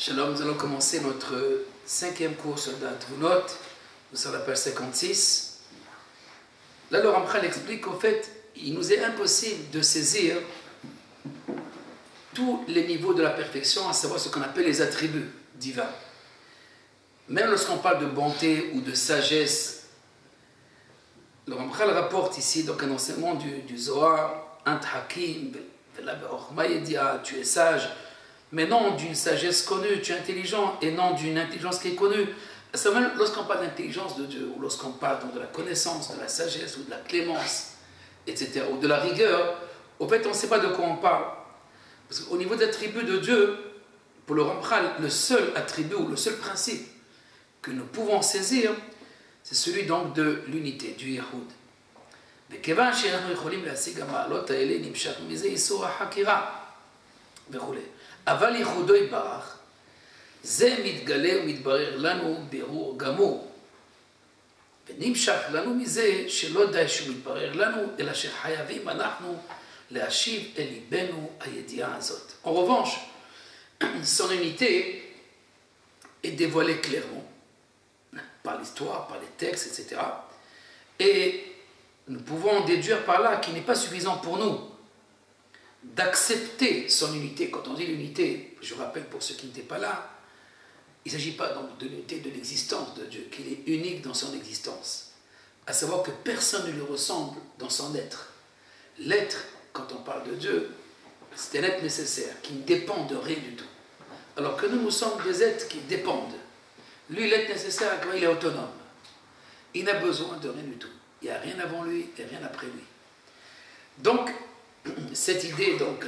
Shalom, nous allons commencer notre 5e cours sur Tvunot. Nous sommes à la page 56. Là, le Ramchal explique qu'en fait, il nous est impossible de saisir tous les niveaux de la perfection, à savoir ce qu'on appelle les attributs divins. Même lorsqu'on parle de bonté ou de sagesse, le Ramchal rapporte ici donc un enseignement du Zohar, Ant Hakim, tu es sage, mais non d'une sagesse connue, tu es intelligent, et non d'une intelligence qui est connue. C'est même lorsqu'on parle d'intelligence de Dieu, ou lorsqu'on parle donc de la connaissance, de la sagesse, ou de la clémence, etc., ou de la rigueur, au fait, on ne sait pas de quoi on parle. Parce qu'au niveau des attributs de Dieu, pour le Ramchal, le seul attribut, ou le seul principe que nous pouvons saisir, c'est celui donc de l'unité, du Yahoud. וכיוון שאנחנו יכולים להשיג המעלות האלה, נמשך מזה איסור החקירה וכו'. אבל ייחודו יתברך, זה מתגלה ומתברר לנו בירור גמור. ונמשך לנו מזה שלא די שהוא מתברר לנו, אלא שחייבים אנחנו להשיב אל ליבנו הידיעה הזאת. En revanche, son unité est dévoilée clairement, par l'histoire, par les textes, etc. Et nous pouvons déduire par là qu'il n'est pas suffisant pour nous d'accepter son unité. Quand on dit l'unité, je rappelle pour ceux qui n'étaient pas là, il ne s'agit pas donc de l'unité de l'existence de Dieu, qu'il est unique dans son existence. À savoir que personne ne lui ressemble dans son être. L'être, quand on parle de Dieu, c'est un être nécessaire, qui ne dépend de rien du tout. Alors que nous sommes des êtres qui dépendent. Lui, l'être nécessaire, il est autonome. Il n'a besoin de rien du tout. Il n'y a rien avant lui et rien après lui. Donc, cette idée, donc,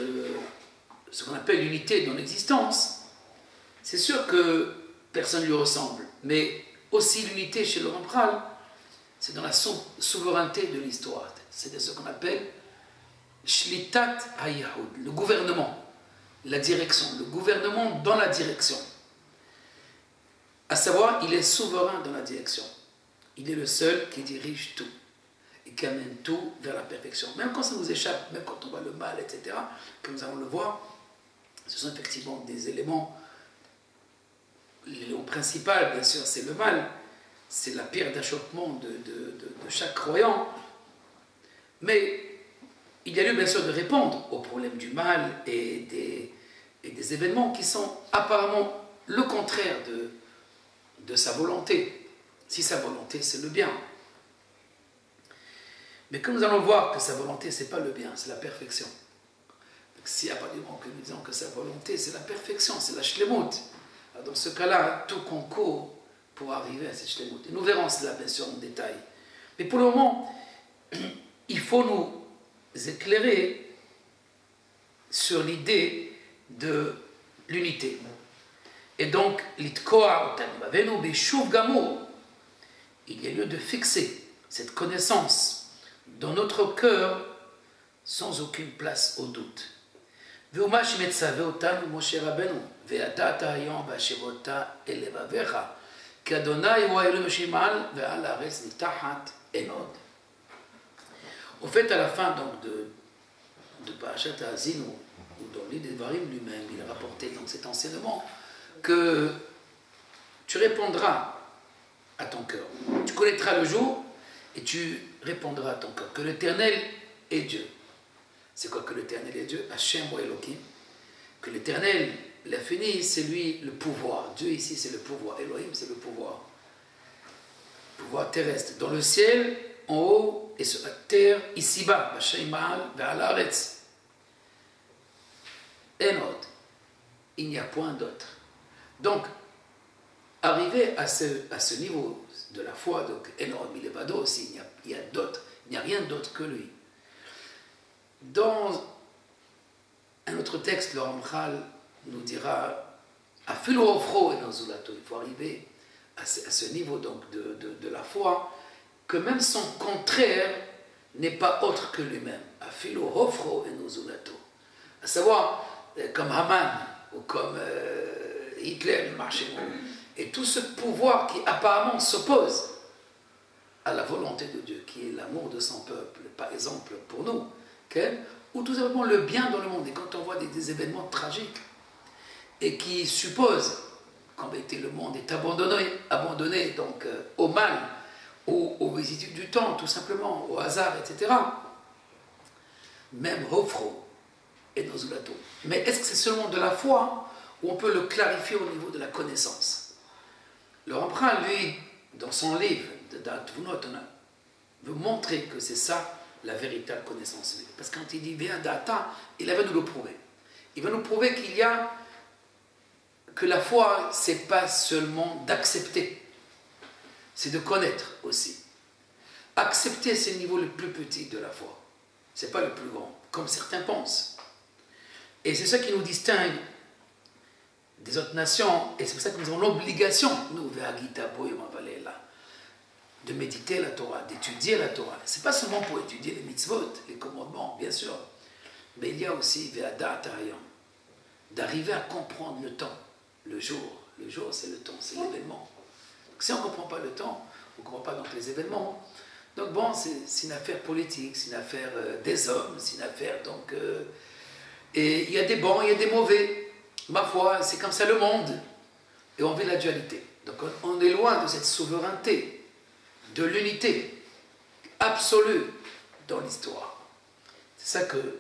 ce qu'on appelle l'unité dans l'existence, c'est sûr que personne ne lui ressemble. Mais aussi l'unité chez le Ramchal, c'est dans la souveraineté de l'histoire. C'est ce qu'on appelle Shlitat HaYahud, le gouvernement, la direction, le gouvernement dans la direction. À savoir, il est souverain dans la direction. Il est le seul qui dirige tout et qui amène tout vers la perfection. Même quand ça nous échappe, même quand on voit le mal, etc., comme nous allons le voir, ce sont effectivement des éléments. Le principal, bien sûr, c'est le mal. C'est la pierre d'achoppement de chaque croyant. Mais il y a lieu, bien sûr, de répondre au problème du mal et des événements qui sont apparemment le contraire de sa volonté. Si sa volonté, c'est le bien. Mais comme nous allons voir que sa volonté, ce n'est pas le bien, c'est la perfection. Donc, si à partir du moment que nous disons que sa volonté, c'est la perfection, c'est la shlemut, dans ce cas-là, tout concourt pour arriver à cette shlemut. Et nous verrons cela, bien sûr, en détail. Mais pour le moment, il faut nous éclairer sur l'idée de l'unité. Et donc, l'itkoa otanimavenu beshuv gamur, il y a lieu de fixer cette connaissance dans notre cœur sans aucune place au doute. Ve'uma shemetzaveh otanu Moshe Rabbeinu ve'atata hayom ba'ashivota el levavecha ki Adonai hu ha'elohim shemal ve'al haaretz nitahat enod. Au fait, à la fin donc de Parashat Ha'azinu, ou dans l'île des Devarim lui-même, il a rapporté donc cet enseignement que tu répondras à ton cœur. Tu connaîtras le jour et tu répondras à ton cœur que l'Éternel est Dieu. C'est quoi que l'Éternel est Dieu? Hashem wa Elohim. Que l'Éternel, l'infini, c'est lui le pouvoir. Dieu ici, c'est le pouvoir. Elohim, c'est le pouvoir. Pouvoir terrestre. Dans le ciel, en haut, et sur la terre, ici-bas. Bashaymal ve'al haaretz. Enod. Il n'y a point d'autre. Donc, arriver à ce niveau de la foi, donc énorme, il est pas d'autre aussi, il y a d'autres, il n'y a rien d'autre que lui. Dans un autre texte, le Ramchal nous dira il faut arriver à ce niveau donc de la foi, que même son contraire n'est pas autre que lui-même. À savoir, comme Haman ou comme Hitler, le marché. Et tout ce pouvoir qui apparemment s'oppose à la volonté de Dieu, qui est l'amour de son peuple, par exemple pour nous, ou tout simplement le bien dans le monde. Et quand on voit des événements tragiques et qui supposent qu'en réalité le monde est abandonné donc au mal, aux vicissitudes du temps, tout simplement, au hasard, etc. Même Hofro et Nozulato. Mais est-ce que c'est seulement de la foi ou on peut le clarifier au niveau de la connaissance? Le Rambam, lui, dans son livre de Da'at Tvunot, veut montrer que c'est ça la véritable connaissance. Parce que quand il dit bien Da'ata, il va nous le prouver. Il va nous prouver qu'il y a que la foi, c'est pas seulement d'accepter, c'est de connaître aussi. Accepter, c'est le niveau le plus petit de la foi. C'est pas le plus grand, comme certains pensent. Et c'est ça qui nous distingue des autres nations, et c'est pour ça que nous avons l'obligation, nous, de méditer la Torah, d'étudier la Torah. C'est pas seulement pour étudier les mitzvot, les commandements, bien sûr, mais il y a aussi d'arriver à comprendre le temps, le jour. Le jour, c'est le temps, c'est l'événement. Donc, si on ne comprend pas le temps, on ne comprend pas donc les événements. Donc bon, c'est une affaire politique, c'est une affaire des hommes, c'est une affaire donc... et il y a des bons, il y a des mauvais. Ma foi, c'est comme ça le monde. Et on vit la dualité. Donc on est loin de cette souveraineté, de l'unité absolue dans l'histoire. C'est ça que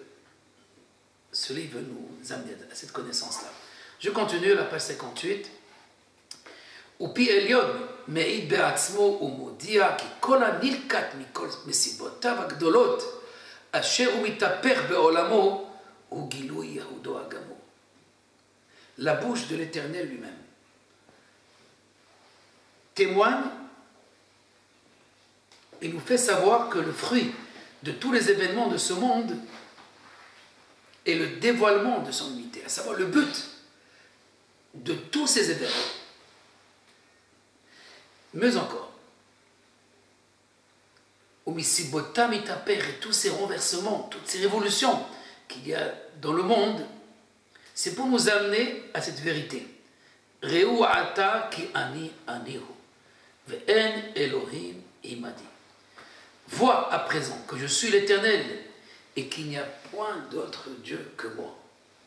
ce livre veut nous amener à cette connaissance-là. Je continue, la page 58. ופי עליון מעיד בעצמו ומודיע כי כל הנלקט מכל מסיבותיו הגדולות אשר הוא מתהפך בעולמו הוא גילוי יהודו הגמור. La bouche de l'Éternel lui-même témoigne et nous fait savoir que le fruit de tous les événements de ce monde est le dévoilement de son unité, à savoir le but de tous ces événements. Mais encore, Omisibotam et tous ces renversements, toutes ces révolutions qu'il y a dans le monde, c'est pour nous amener à cette vérité. Reu ata ki ani anihu, ve'en Elohim imadi. Vois à présent que je suis l'Éternel et qu'il n'y a point d'autre Dieu que moi.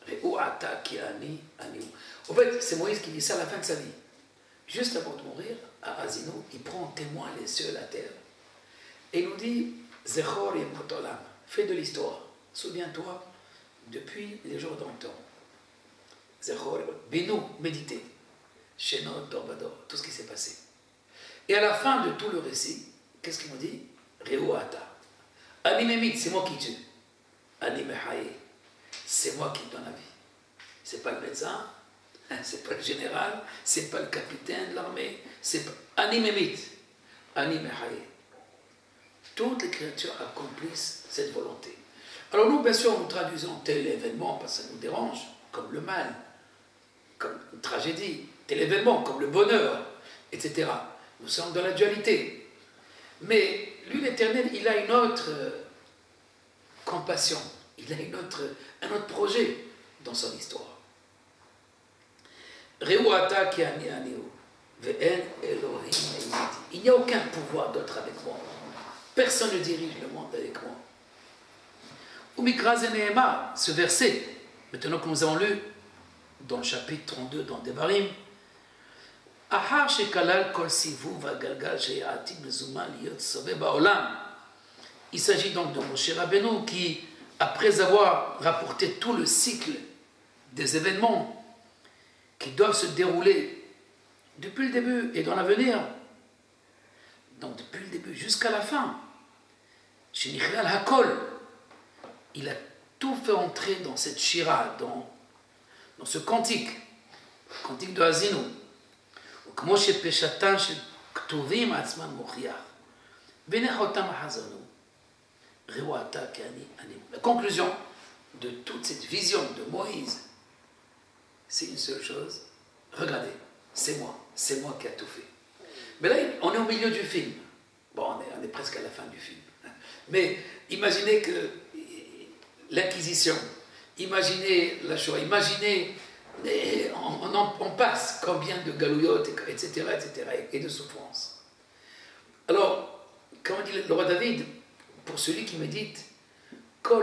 Reu ata ki ani anihu. En fait, c'est Moïse qui dit ça à la fin de sa vie. Juste avant de mourir, à Azino, il prend en témoin les cieux et la terre. Et il nous dit, Zechor yemot olam, fais de l'histoire. Souviens-toi, depuis les jours d'antan. Zechor yemot, Benu, méditez. Shenot, Dorbador, tout ce qui s'est passé. Et à la fin de tout le récit, qu'est-ce qu'il nous dit? Reu ata. Ani memit, c'est moi qui tue. Ani mehaye, c'est moi qui donne la vie. C'est pas le médecin, c'est pas le général, c'est pas le capitaine de l'armée, c'est pas Ani Memit, Ani Mehaye. Toutes les créatures accomplissent cette volonté. Alors nous, bien sûr, nous traduisons tel événement parce que ça nous dérange, comme le mal, comme une tragédie, tel événement, comme le bonheur, etc. Nous sommes dans la dualité. Mais lui, l'Éternel, il a une autre compassion, il a un autre projet dans son histoire. Reuata ki ani anihu, ve'en Elohim imadi. Il n'y a aucun pouvoir d'autre avec moi. Personne ne dirige le monde avec moi. Umikra Zenehema, ce verset, maintenant que nous avons lu dans le chapitre 32 dans Devarim, Ahar shekalal kol sivuv va'galgal she'atik bezuman liot sove ba'olam. Il s'agit donc de Moshe Rabbeinu qui, après avoir rapporté tout le cycle des événements qui doivent se dérouler depuis le début et dans l'avenir, donc depuis le début jusqu'à la fin, chez Nichal Hakol, il a tout fait entrer dans cette shira, dans ce cantique de Azinu. כמו שפשטן של כתובים עצמם מוכיח, ונחותם החזנו, ראו אתה כי אני. La conclusion de toute cette vision de Moïse, c'est une seule chose. Regardez, c'est moi qui a tout fait. Mais là, on est au milieu du film. Bon, on est presque à la fin du film. Mais imaginez que l'Inquisition, imaginez la Shoah, imaginez, on passe combien de galouillottes, etc., et de souffrances. Alors, comment dit le roi David, pour celui qui médite, tous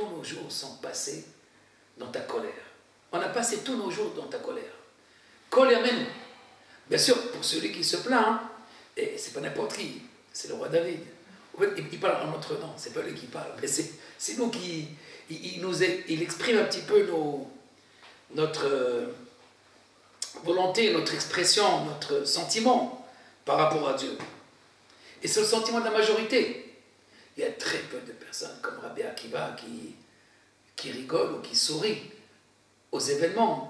nos jours sont passés dans ta colère. On a passé tous nos jours dans ta colère. Kol Yameinu. Bien sûr, pour celui qui se plaint, et c'est pas n'importe qui, c'est le roi David. En fait, il parle en notre nom, c'est pas lui qui parle, mais c'est nous qui... Il exprime un petit peu notre volonté, notre expression, notre sentiment par rapport à Dieu. Et c'est le sentiment de la majorité. Il y a très peu de personnes comme Rabbi Akiva qui rigolent ou qui sourient aux événements.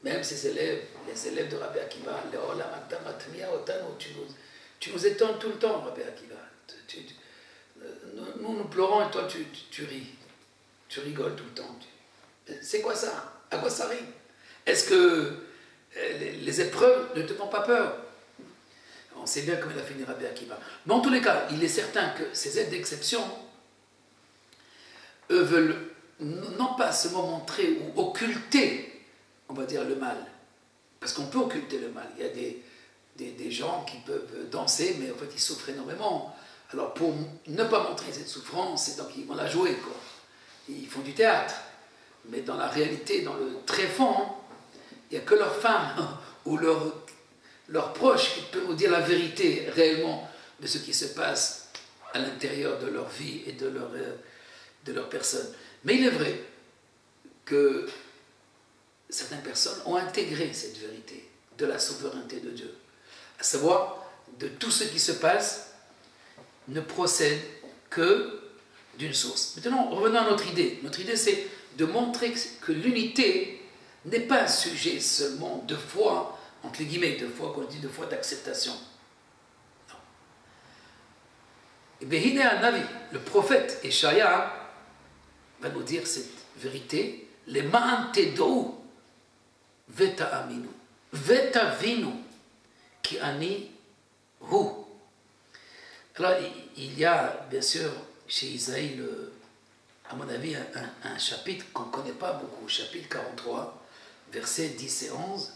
Même ses élèves, les élèves de Rabbi Akiva, tu nous étonnes tout le temps, Rabbi Akiva. Nous pleurons et toi tu ris. Tu rigoles tout le temps. C'est quoi ça? À quoi ça rime? Est-ce que les épreuves ne te font pas peur? On sait bien comment il a fini Rabbi Akiva. Mais en tous les cas, il est certain que ces aides d'exception, eux veulent non pas seulement montrer ou occulter, on va dire, le mal. Parce qu'on peut occulter le mal. Il y a des gens qui peuvent danser, mais en fait ils souffrent énormément. Alors pour ne pas montrer cette souffrance, c'est donc ils vont la jouer, quoi. Ils font du théâtre. Mais dans la réalité, dans le tréfonds, il n'y a que leur femme ou leurs proches qui peuvent nous dire la vérité réellement de ce qui se passe à l'intérieur de leur vie et de leur personne. Mais il est vrai que certaines personnes ont intégré cette vérité de la souveraineté de Dieu. À savoir, de tout ce qui se passe ne procède que d'une source. Maintenant, revenons à notre idée. Notre idée, c'est de montrer que l'unité n'est pas un sujet seulement de foi, entre guillemets, de foi, qu'on dit de foi d'acceptation. Non. Et bien, le prophète Échaïa va nous dire cette vérité. Les ma'antedou veta aminu, veta vinu, qui ani hu. Alors, il y a, bien sûr, chez Isaïe, à mon avis, un chapitre qu'on ne connaît pas beaucoup, chapitre 43, versets 10 et 11.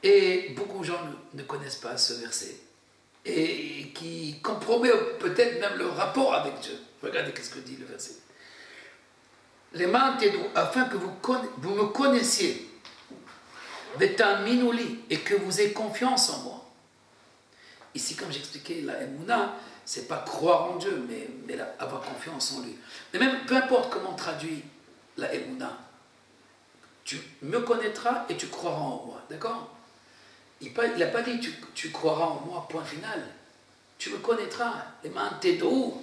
Et beaucoup de gens ne connaissent pas ce verset. Et qui compromet peut-être même le rapport avec Dieu. Regardez ce que dit le verset. Les mains afin que vous me connaissiez, et que vous ayez confiance en moi. Ici, comme j'expliquais, la Emouna, c'est pas croire en Dieu, mais avoir confiance en lui. Mais même, peu importe comment on traduit la Emouna, tu me connaîtras et tu croiras en moi, d'accord? Il n'a pas dit tu croiras en moi, point final. Tu me connaîtras, les mains t'aideront.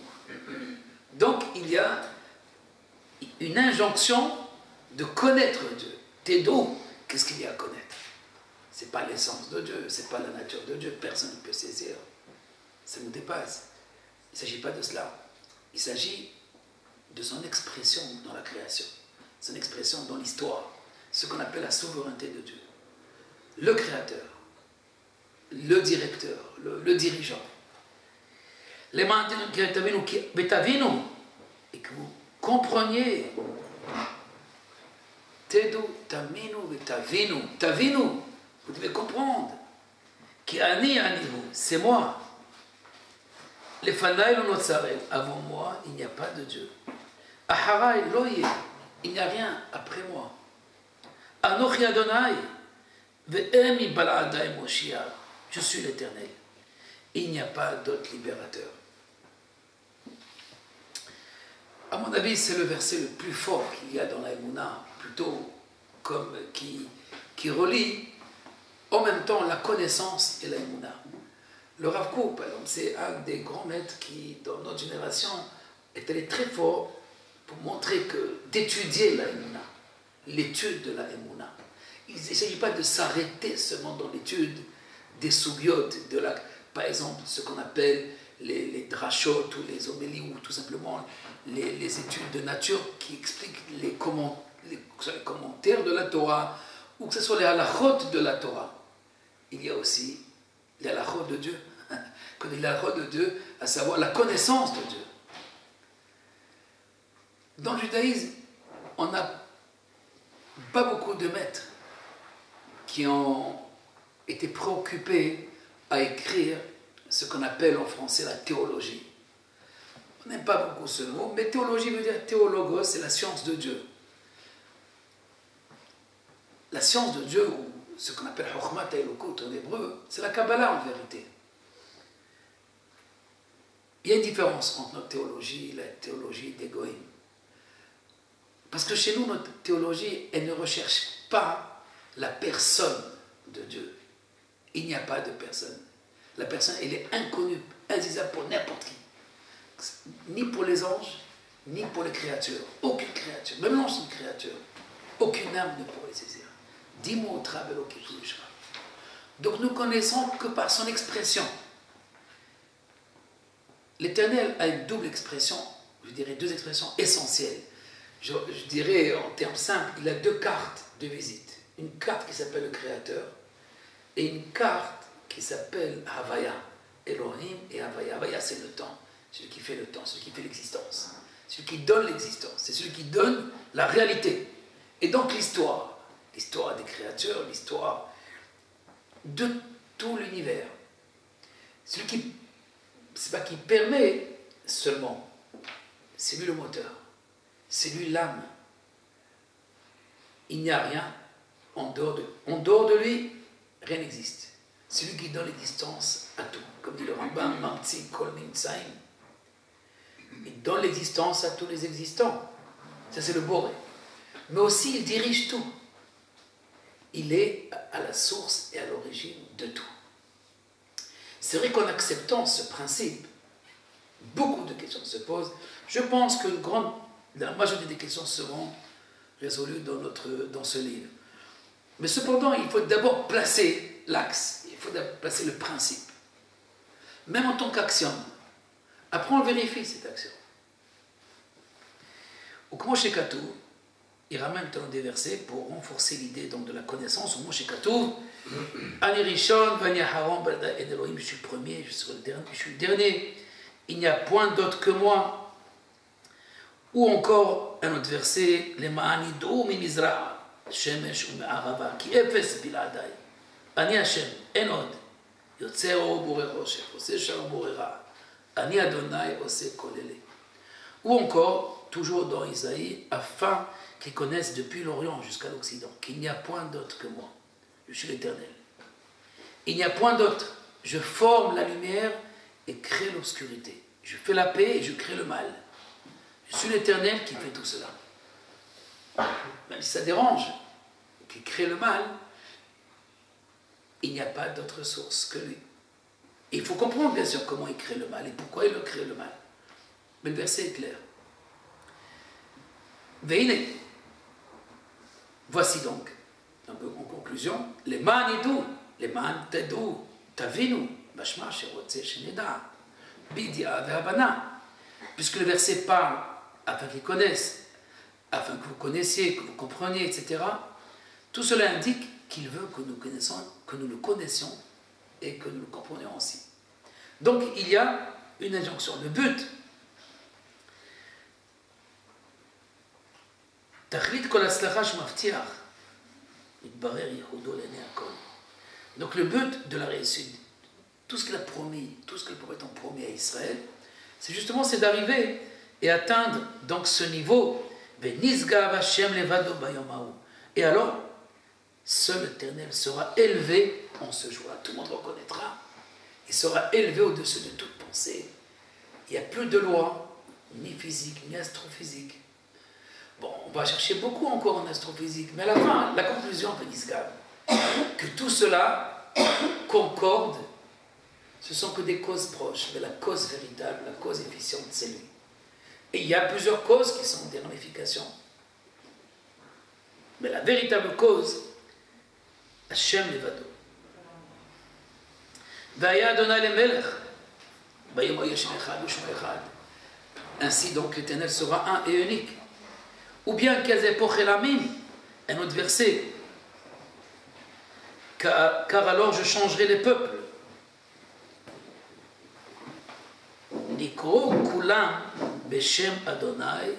Donc, il y a une injonction de connaître Dieu. T'aideront, qu'est-ce qu'il y a à connaître? Ce n'est pas l'essence de Dieu, ce n'est pas la nature de Dieu, personne ne peut saisir. Ça nous dépasse. Il ne s'agit pas de cela. Il s'agit de son expression dans la création, son expression dans l'histoire, ce qu'on appelle la souveraineté de Dieu. Le créateur, le directeur, le dirigeant. Les mains et que vous compreniez. Tedu taminu vetavinu. Tavinu, vous devez comprendre. Qui ani anihu, c'est moi. Les fanaï l'onotsarel, avant moi, il n'y a pas de Dieu. Aharai loye, il n'y a rien après moi. Anochi Adonai, ve'emi bal'adai Moshiach, je suis l'Éternel. Il n'y a pas d'autre libérateur. À mon avis, c'est le verset le plus fort qu'il y a dans la Emouna, plutôt comme qui relie en même temps la connaissance et la Emouna. Le Rav Kook, par exemple, c'est un des grands maîtres qui, dans notre génération, est allé très fort pour montrer que d'étudier la Emouna, l'étude de la Emouna. Il ne s'agit pas de s'arrêter seulement dans l'étude des soubiotes, par exemple, ce qu'on appelle les drachot ou les homélies, ou tout simplement les études de nature qui expliquent les commentaires de la Torah, ou que ce soit les halachot de la Torah. Il y a aussi les halachot de Dieu, les halachot de Dieu, à savoir la connaissance de Dieu. Dans le judaïsme, on n'a pas beaucoup de maîtres qui ont été préoccupés à écrire ce qu'on appelle en français la théologie. On n'aime pas beaucoup ce mot, mais théologie veut dire théologos, c'est la science de Dieu. la science de Dieu, ou ce qu'on appelle Chokhmat Elokut en hébreu, c'est la Kabbalah en vérité. Il y a une différence entre notre théologie et la théologie des Goïm. Parce que chez nous, notre théologie, elle ne recherche pas la personne de Dieu. Il n'y a pas de personne. La personne, elle est inconnue, indisable pour n'importe qui. Ni pour les anges, ni pour les créatures. Aucune créature, même l'ange c'est une créature. Aucune âme ne pourrait saisir. Dis-moi au travail au Kitushra. Donc nous connaissons que par son expression. L'Éternel a une double expression, je dirais deux expressions essentielles. Je dirais en termes simples, il a deux cartes de visite. Une carte qui s'appelle le Créateur et une carte qui s'appelle Havaya. Elohim et Havaya. Havaya, c'est le temps. Celui qui fait le temps, celui qui fait l'existence. Celui qui donne l'existence. C'est celui qui donne la réalité. Et donc l'histoire des créatures, l'histoire de tout l'univers. Celui qui, c'est pas qui permet seulement, c'est lui le moteur, c'est lui l'âme. Il n'y a rien en dehors de lui, rien n'existe. C'est lui qui donne l'existence à tout. Comme dit le Rambam, Mamtsi Kol Nimtsaim. Il donne l'existence à tous les existants. Ça, c'est le Boré. Mais aussi, il dirige tout. Il est à la source et à l'origine de tout. C'est vrai qu'en acceptant ce principe, beaucoup de questions se posent. Je pense que la majorité des questions seront résolues dans ce livre. Mais cependant, il faut d'abord placer l'axe, il faut d'abord placer le principe. Même en tant qu'axiome. Après, on vérifie cet axiome. Au Moshe Katoub, il ramène des versets pour renforcer l'idée donc de la connaissance. Au Moshe Katoub, Ani Rishon, Vani Aharon, Balda En Elohim, je suis le premier, je suis le dernier. Il n'y a point d'autre que moi. Ou encore un autre verset, Les Ma'anidou mi Mizra, Shemesh ou Me'arava, qui efes biladai. Ani Hashem, Enod, Yotzero Borero, Shefose Shalom Borera, Ani Adonai, Ose Kolele. Ou encore, toujours dans Isaïe, afin qu'ils connaissent depuis l'Orient jusqu'à l'Occident, qu'il n'y a point d'autre que moi. Je suis l'Éternel. Il n'y a point d'autre. Je forme la lumière et crée l'obscurité. Je fais la paix et je crée le mal. Je suis l'Éternel qui fait tout cela. Même si ça dérange, qui crée le mal, il n'y a pas d'autre source que lui. Et il faut comprendre bien sûr comment il crée le mal et pourquoi il le crée le mal. Mais le verset est clair. Veine. Voici donc, un peu en conclusion, les manidou, les mantedou, tavinu, mashma sherotse sheneda, bidia ve'abana. Puisque le verset parle afin qu'ils connaissent, afin que vous connaissiez, que vous compreniez, etc. Tout cela indique qu'il veut que nous le connaissions et que nous le comprenions aussi. Donc il y a une injonction. Le but, donc le but de la réussite, tout ce qu'il a promis, tout ce que le prophète a promis à Israël, c'est justement d'arriver et atteindre donc ce niveau. Et alors, seul l'Éternel sera élevé en ce jour-là. Tout le monde reconnaîtra. Il sera élevé au-dessus de toute pensée. Il n'y a plus de loi, ni physique, ni astrophysique. Bon, on va chercher beaucoup encore en astrophysique, mais à la fin, la conclusion de Nisgab, que tout cela concorde, ce sont que des causes proches, mais la cause véritable, la cause efficiente, c'est lui. Et il y a plusieurs causes qui sont des ramifications. Mais la véritable cause, Hashem Levado. Vaya Adonai le Melech, Bayom Yeshem Echad Ushma Echad. Ainsi donc l'Éternel sera un et unique. Ou bien Kazepoch Elamim, un autre verset. Car alors je changerai les peuples. Nikro Kulam Beshem Adonai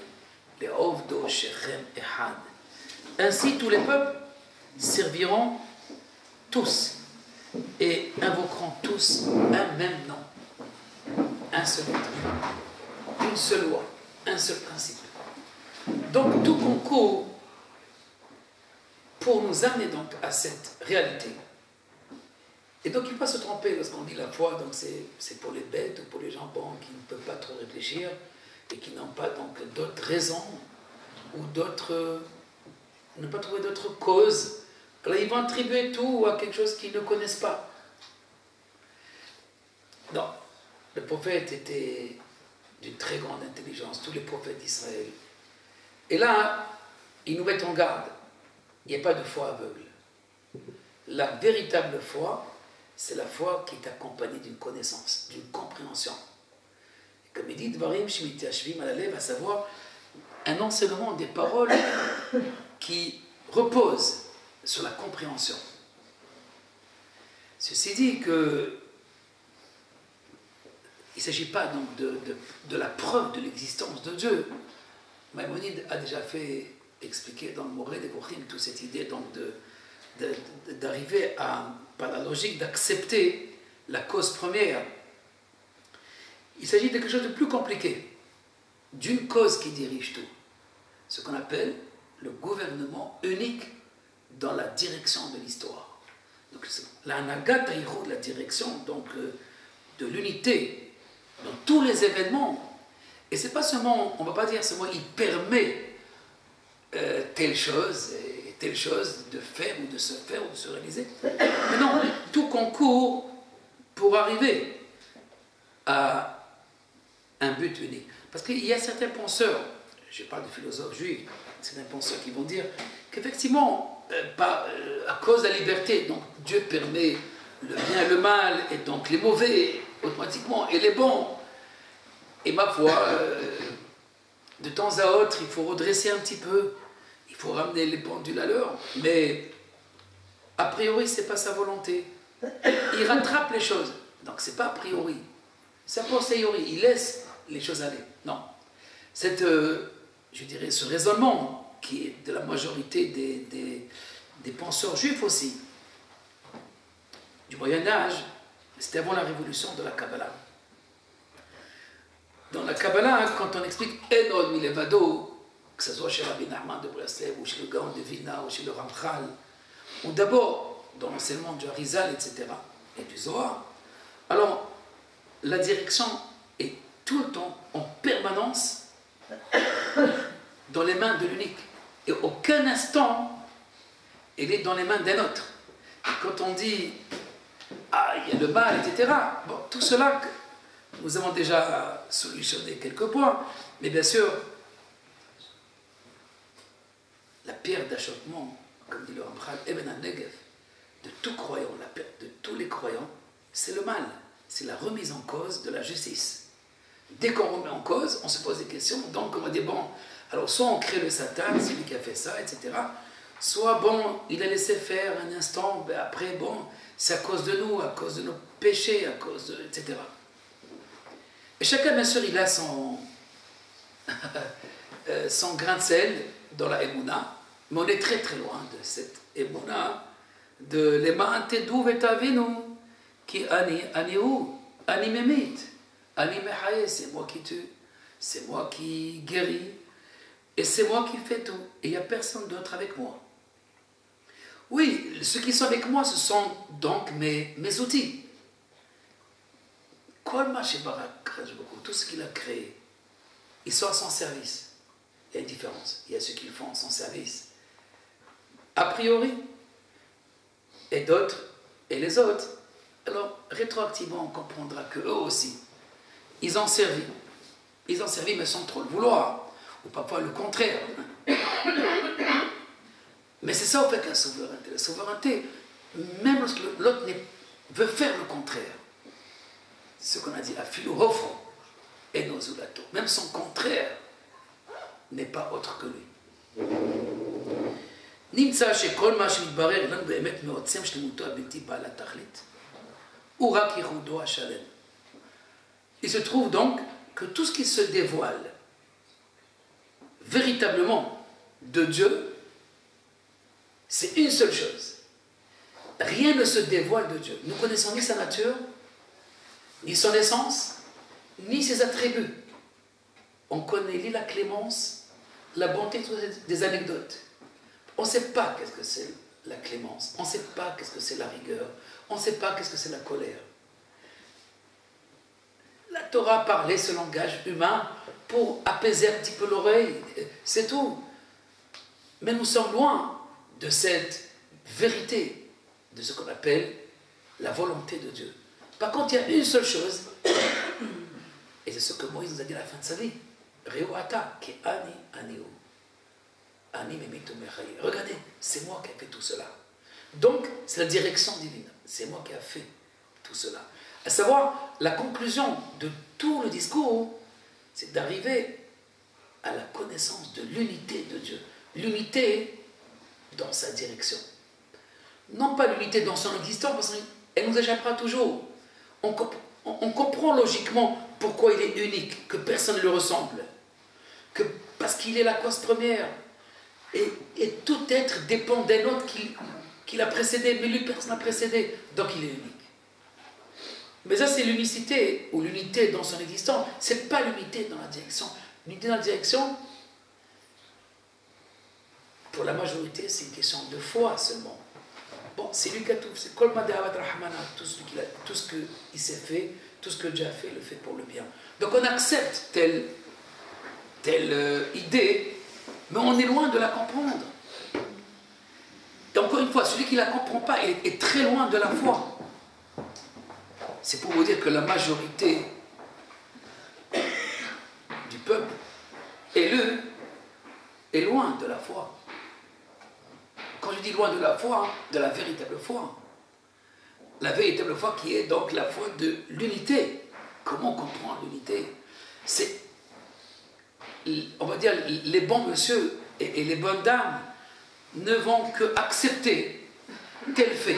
Leovdo Shechem Echad. Ainsi tous les peuples serviront tous et invoqueront tous un même nom, un seul être, une seule loi, un seul principe. Donc tout concourt pour nous amener donc à cette réalité. Et donc il ne faut pas se tromper lorsqu'on dit la foi, donc c'est pour les bêtes ou pour les gens bons qui ne peuvent pas trop réfléchir et qui n'ont pas donc d'autres raisons ou d'autres, ne pas trouver d'autres causes. Alors ils vont attribuer tout à quelque chose qu'ils ne connaissent pas. Non, le prophète était d'une très grande intelligence, tous les prophètes d'Israël. Et là, ils nous mettent en garde. Il n'y a pas de foi aveugle. La véritable foi, c'est la foi qui est accompagnée d'une connaissance, d'une compréhension. Et comme il dit, Dvarim Shemiti Ashvim Alalev, à savoir un enseignement des paroles qui repose sur la compréhension. Ceci dit que il ne s'agit pas donc de la preuve de l'existence de Dieu. Maïmonide a déjà fait expliquer dans le Moré des Bochim toute cette idée donc d'arriver à, par la logique, d'accepter la cause première. Il s'agit de quelque chose de plus compliqué, d'une cause qui dirige tout, ce qu'on appelle le gouvernement unique dans la direction de l'histoire. Donc la Nagataïro de la direction, donc de l'unité dans tous les événements. Et c'est pas seulement, on ne va pas dire seulement il permet telle chose et telle chose de faire ou de se faire ou de se réaliser. Mais non, tout concourt pour arriver à un but unique. Parce qu'il y a certains penseurs, je parle de philosophes juifs, certains penseurs qui vont dire qu'effectivement, à cause de la liberté, donc Dieu permet le bien et le mal, et donc les mauvais automatiquement, et les bons. Et ma foi, de temps à autre, il faut redresser un petit peu, il faut ramener les pendules à l'heure, mais a priori, ce n'est pas sa volonté. Il rattrape les choses, donc ce n'est pas a priori, c'est a posteriori, il laisse les choses aller. Non. Je dirais, ce raisonnement qui est de la majorité des penseurs juifs aussi, du Moyen-Âge, c'était avant la révolution de la Kabbalah. Dans la Kabbalah, quand on explique Enod Milevado, que ce soit chez Rabbi Nachman de Breslev, ou chez le Gaon de Vilna, ou chez le Ramchal, ou d'abord dans l'enseignement du Harizal, etc., et du Zohar, alors la direction est tout le temps, en permanence, dans les mains de l'unique. Et aucun instant, elle est dans les mains d'un autre. Et quand on dit ah, il y a le mal, etc. Bon, tout cela, nous avons déjà solutionné quelques points, mais bien sûr, la pierre d'achoppement, comme dit le Ramchal, Eben HaNegev, de tout croyant, la pierre de tous les croyants, c'est le mal, c'est la remise en cause de la justice. Dès qu'on remet en cause, on se pose des questions, donc on va dire, bon, alors soit on crée le Satan, c'est lui qui a fait ça, etc., soit, bon, il a laissé faire un instant, ben après, bon, c'est à cause de nous, à cause de nos péchés, à cause de... etc. Et chacun, bien sûr, il a son, son grain de sel dans la Emouna, mais on est très très loin de cette Emouna, de l'Ema Antedou Vetavinu, qui ani ou, ani memit, ani mehaye, c'est moi qui tue, c'est moi qui guéris, et c'est moi qui fais tout, et il n'y a personne d'autre avec moi. Oui, ceux qui sont avec moi, ce sont donc mes outils. Tout ce qu'il a créé, ils sont à son service. Il y a une différence. Il y a ceux qui le font à son service a priori, et d'autres, et les autres. Alors, rétroactivement, on comprendra qu'eux aussi, ils ont servi. Ils ont servi, mais sans trop le vouloir. Ou parfois le contraire. Mais c'est ça, en fait, la souveraineté. La souveraineté, même lorsque l'autre veut faire le contraire, c'est ce qu'on a dit, afilouhofro et nozulato. Même son contraire n'est pas autre que lui. נמצא שכל מה שמתברר לנו באמת מעוצם שלמותו הבלתי בעל התכלית הוא רק ייחודו השלם. Il se trouve donc que tout ce qui se dévoile véritablement de Dieu, c'est une seule chose. Rien ne se dévoile de Dieu. Nous connaissons ni sa nature, ni son essence, ni ses attributs. On connaît ni la clémence, la bonté, des anecdotes. On ne sait pas qu'est-ce que c'est la clémence, on ne sait pas qu'est-ce que c'est la rigueur, on ne sait pas qu'est-ce que c'est la colère. La Torah parlait ce langage humain pour apaiser un petit peu l'oreille, c'est tout. Mais nous sommes loin de cette vérité, de ce qu'on appelle la volonté de Dieu. Par contre, il y a une seule chose, et c'est ce que Moïse nous a dit à la fin de sa vie. Reuata, qui ani aniou. Ani memitu mechaye. Regardez, c'est moi qui ai fait tout cela. Donc, c'est la direction divine. C'est moi qui ai fait tout cela. À savoir, la conclusion de tout le discours, c'est d'arriver à la connaissance de l'unité de Dieu. L'unité dans sa direction. Non pas l'unité dans son existence, parce qu'elle nous échappera toujours. On comprend logiquement pourquoi il est unique, que personne ne lui ressemble. Parce qu'il est la cause première. Et tout être dépend d'un autre qui l'a précédé, mais lui, personne n'a précédé. Donc il est unique. Mais ça, c'est l'unicité, ou l'unité dans son existence. Ce n'est pas l'unité dans la direction. L'unité dans la direction, pour la majorité, c'est une question de foi seulement. Bon, c'est lui qui a tout. C'est Kol Madhavat Rahmana, tout ce qu'il s'est fait, tout ce que Dieu a fait, le fait pour le bien. Donc on accepte telle idée, mais on est loin de la comprendre. Et encore une fois, celui qui ne la comprend pas est très loin de la foi. C'est pour vous dire que la majorité du peuple élu est loin de la foi. Quand je dis loin de la foi, de la véritable foi. La véritable foi qui est donc la foi de l'unité. Comment comprendre l'unité? C'est, on va dire, les bons messieurs et les bonnes dames ne vont que accepter tel fait.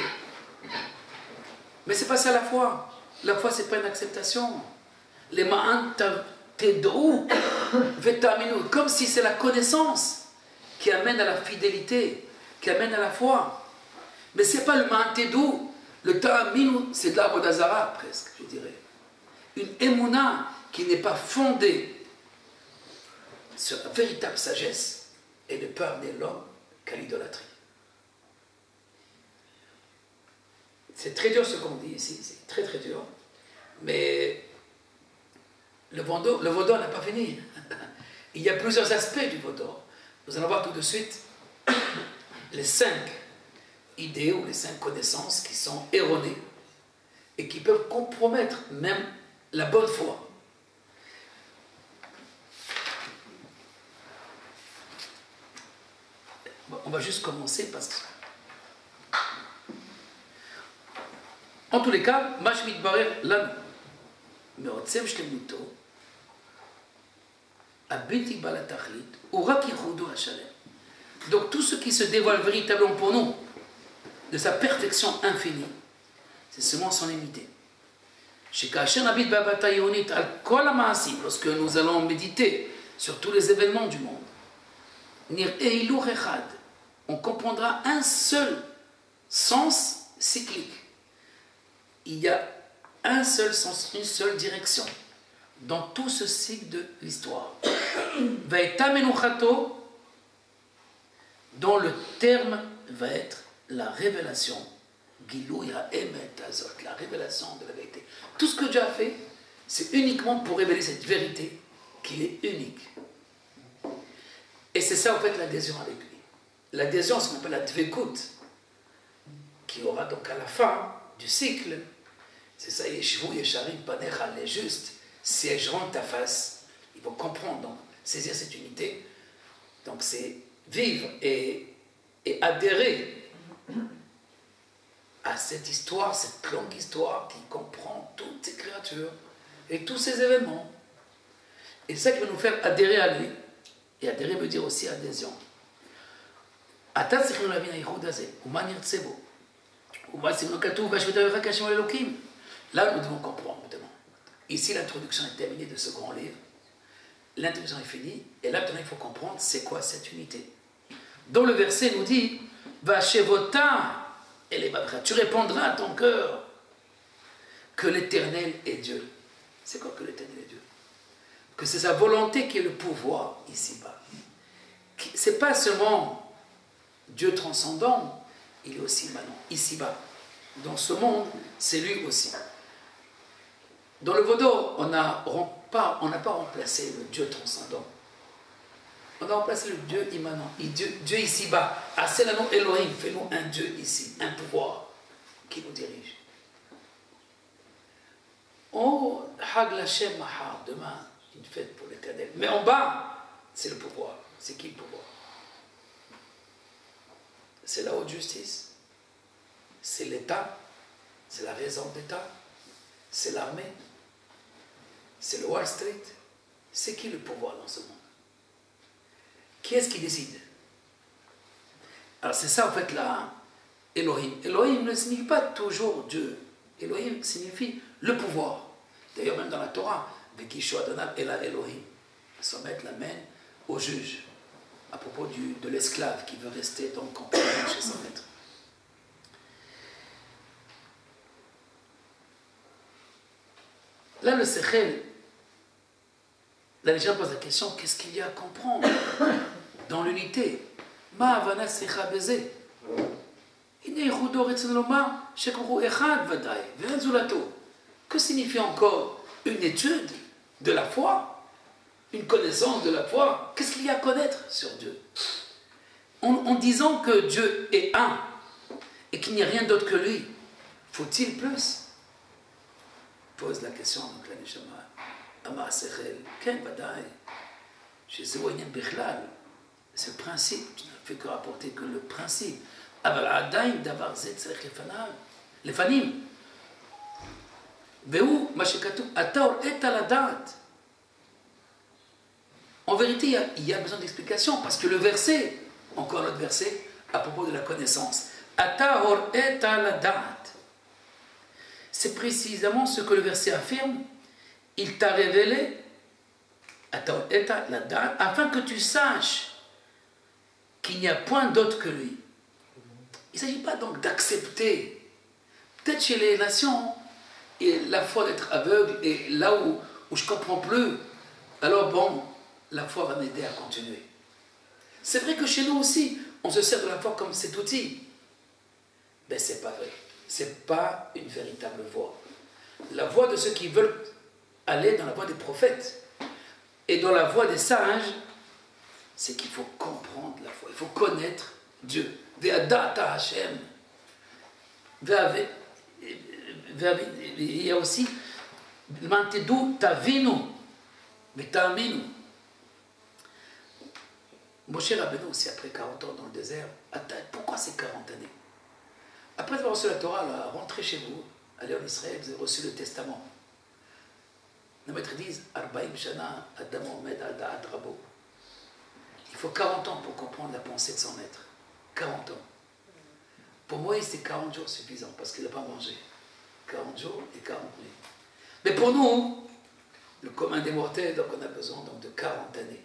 Mais c'est pas ça la foi. La foi, c'est pas une acceptation. Les ma'an ted'ou vetaminu, comme si c'est la connaissance qui amène à la fidélité, qui amène à la foi. Mais c'est pas le ma'an ted'ou, le ta'aminu, c'est de l'arbre d'Azara presque, je dirais. Une émouna qui n'est pas fondée sur la véritable sagesse et ne peut amener l'homme qu'à l'idolâtrie. C'est très dur ce qu'on dit ici, c'est très très dur. Mais le Vaudor n'a pas fini. Il y a plusieurs aspects du Vaudor. Nous allons voir tout de suite les 5 idées ou les 5 connaissances qui sont erronées et qui peuvent compromettre même la bonne foi. Bon, on va juste commencer parce que... En tous les cas, Mashmit Barer Lanu, Meotsem Shlemuto, Abiti Balatachlit, Uraki Chudo Hashalem. Donc tout ce qui se dévoile véritablement pour nous, de sa perfection infinie, c'est seulement son unité. Lorsque nous allons méditer sur tous les événements du monde, on comprendra un seul sens cyclique. Il y a un seul sens, une seule direction dans tout ce cycle de l'histoire. Dont le terme va être la révélation. La révélation de la vérité. Tout ce que Dieu a fait, c'est uniquement pour révéler cette vérité qu'il est unique. Et c'est ça en fait l'adhésion avec lui. L'adhésion, c'est ce qu'on appelle la dvekut, qui aura donc à la fin du cycle, c'est ça, Yeshvu Yesharim Panecha, les justes siégeront ta face. Il faut comprendre, donc, saisir cette unité. Donc c'est vivre et adhérer à cette histoire, cette longue histoire qui comprend toutes ces créatures et tous ces événements. Et c'est ça qui va nous faire adhérer à lui. Et adhérer veut dire aussi adhésion. Là, nous devons comprendre maintenant. Ici, l'introduction est terminée de ce grand livre. L'introduction est finie. Et là, maintenant, il faut comprendre c'est quoi cette unité. Dans le verset, il nous dit Vashevota et les babra. Tu répondras à ton cœur que l'Éternel est Dieu. C'est quoi que l'Éternel est Dieu? Que c'est sa volonté qui est le pouvoir ici-bas. Ce n'est pas seulement Dieu transcendant, il est aussi immanent, ici-bas. Dans ce monde, c'est lui aussi. Dans le Vaudor, on n'a pas remplacé le Dieu transcendant. On a remplacé le Dieu immanent, Dieu ici-bas. Aselano Elohim, fais-nous un Dieu ici, un pouvoir qui nous dirige. Oh, Hag Lashem Mahar, demain, une fête pour l'Éternel. Mais en bas, c'est le pouvoir. C'est qui le pouvoir? C'est la haute justice, c'est l'État, c'est la raison d'État, c'est l'armée, c'est le Wall Street. C'est qui le pouvoir dans ce monde? Qui est-ce qui décide? Alors c'est ça en fait là, Elohim. Elohim ne signifie pas toujours Dieu. Elohim signifie le pouvoir. D'ailleurs même dans la Torah, Vekisho Adonai Ela Elohim. Soumettre la main au juge à propos de l'esclave qui veut rester donc complètement chez son maître. Là le Sechel, la légende pose la question, qu'est-ce qu'il y a à comprendre dans l'unité? Ma'avana secha beze. Que signifie encore une étude de la foi, une connaissance de la foi? Qu'est-ce qu'il y a à connaître sur Dieu? En disant que Dieu est un et qu'il n'y a rien d'autre que lui, faut-il plus? Pose la question donc la Neshama. Amar Sechel, Ken Badaï, chez Zéoïnien Bichlal, ce principe, tu ne fais que rapporter que le principe. Aval Adaï Davar Zet Serech Lefanim. Vehu Mashekatu Ataor Et Aladat. En vérité, il y a besoin d'explication parce que le verset, encore notre verset, à propos de la connaissance, Ataor Et Aladat. C'est précisément ce que le verset affirme. Il t'a révélé afin que tu saches qu'il n'y a point d'autre que lui. Il ne s'agit pas donc d'accepter. Peut-être chez les nations, et la foi d'être aveugle, et là où je ne comprends plus, alors bon, la foi va m'aider à continuer. C'est vrai que chez nous aussi, on se sert de la foi comme cet outil. Mais ce n'est pas vrai. Ce n'est pas une véritable voie. La voie de ceux qui veulent aller dans la voie des prophètes et dans la voie des sages, c'est qu'il faut comprendre la foi, il faut connaître Dieu. Ve'adata Hashem. Il y a aussi Mantedu Tavinu Ve'taminu. Moshe Rabbeinu aussi, après 40 ans dans le désert, pourquoi ces 40 années? Après avoir reçu la Torah, là, rentrez chez vous, allez en Israël, vous avez reçu le testament. Les maîtres disent Arbaïm Shana Adam Omed al Da'at Rabo. Il faut 40 ans pour comprendre la pensée de son maître. 40 ans. Pour Moïse, c'est 40 jours suffisants parce qu'il n'a pas mangé. 40 jours et 40 nuits. Mais pour nous, le commun des mortels, donc on a besoin donc, de 40 années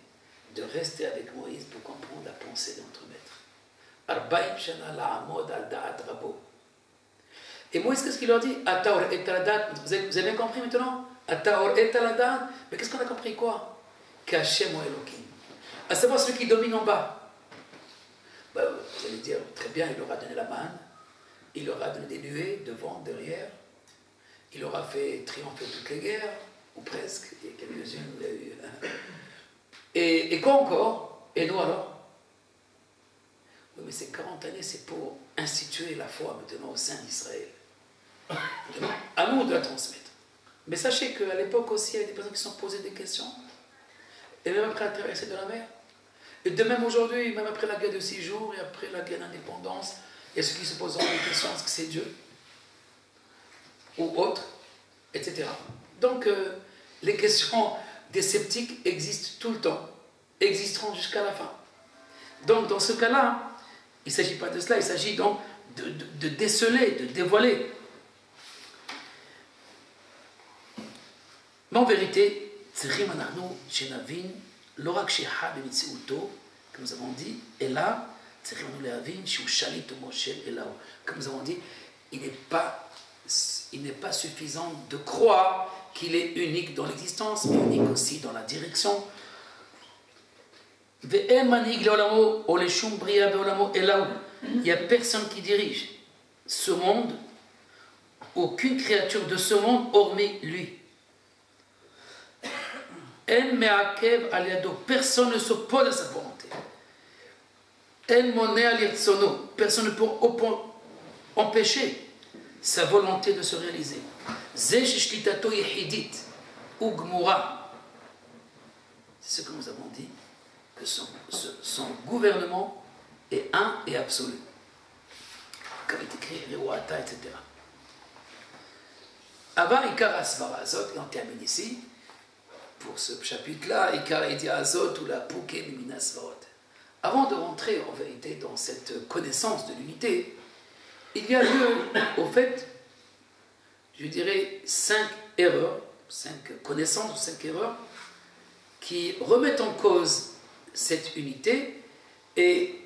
de rester avec Moïse pour comprendre la pensée de notre maître. Arbaïm Shana La'amod al Da'at Rabo. Et Moïse, qu'est-ce qu'il leur dit? Ataor et Taladat. Vous avez bien compris maintenant? Ataor et Taladat. Mais qu'est-ce qu'on a compris quoi? Qu'Hachem ou Elohim. À savoir celui qui domine en bas. Ben, vous allez dire, très bien, il leur a donné la manne, il leur a donné des nuées, devant, derrière, il leur a fait triompher toutes les guerres, ou presque, il y a quelques-unes où il y a eu. Et quoi encore? Et nous alors? Oui, mais ces 40 années, c'est pour instituer la foi maintenant au sein d'Israël. À nous de la transmettre. Mais sachez qu'à l'époque aussi, il y avait des personnes qui se sont posées des questions. Et même après la traversée de la mer. Et de même aujourd'hui, même après la guerre de 6 jours et après la guerre d'indépendance, il y a ceux qui se poseront des questions, est-ce que c'est Dieu? Ou autre, etc. Donc, les questions des sceptiques existent tout le temps, existeront jusqu'à la fin. Donc, dans ce cas-là, il ne s'agit pas de cela, il s'agit donc de déceler, de dévoiler. Mais en vérité, comme nous avons dit, et là, comme nous avons dit, il n'est pas suffisant de croire qu'il est unique dans l'existence, mais unique aussi dans la direction. Ve'en manhig le'olamo o leshum bria be'olamo elahu. Il n'y a personne qui dirige ce monde, aucune créature de ce monde hormis lui. En me'akev al yado. Personne ne s'oppose à sa volonté. En moneh al yirtzono. Personne ne peut empêcher sa volonté de se réaliser. Ze sheshlitato yehidit ugmura. C'est ce que nous avons dit, que son gouvernement est un et absolu. Comme il est écrit, Rewata, etc. Avant Ikar Asvara Azot, et on termine ici, pour ce chapitre-là, Ikar Edi Azot ou la Pouke Mimina Svarot. Avant de rentrer en vérité dans cette connaissance de l'unité, il y a lieu, au fait, je dirais, 5 erreurs, 5 connaissances ou 5 erreurs qui remettent en cause cette unité et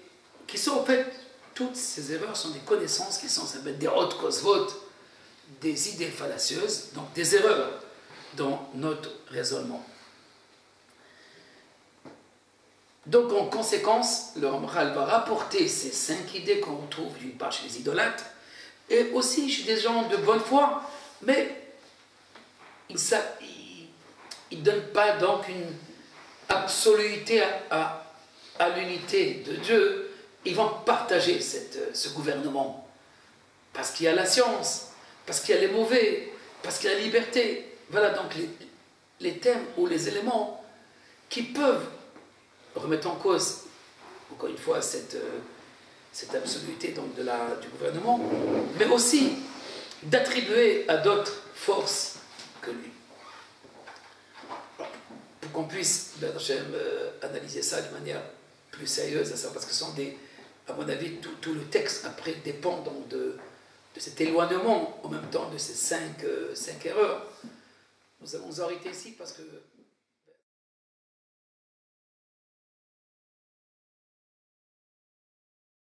qui sont en fait, toutes ces erreurs sont des connaissances qui sont, ça s'appelle des hot kosvot, des idées fallacieuses, donc des erreurs dans notre raisonnement. Donc en conséquence, le Ramchal va rapporter ces 5 idées qu'on retrouve d'une part chez les idolâtres et aussi chez des gens de bonne foi, mais ils ne donnent pas donc une absoluité à l'unité de Dieu. Ils vont partager ce gouvernement parce qu'il y a la science, parce qu'il y a les mauvais, parce qu'il y a la liberté. Voilà donc les thèmes ou les éléments qui peuvent remettre en cause, encore une fois, cette absoluité donc du gouvernement, mais aussi d'attribuer à d'autres forces que lui. Pour qu'on puisse, analyser ça de manière plus sérieuse, parce que ce sont à mon avis, tout le texte après dépend donc de cet éloignement, en même temps de ces 5 erreurs. Nous allons arrêter ici parce que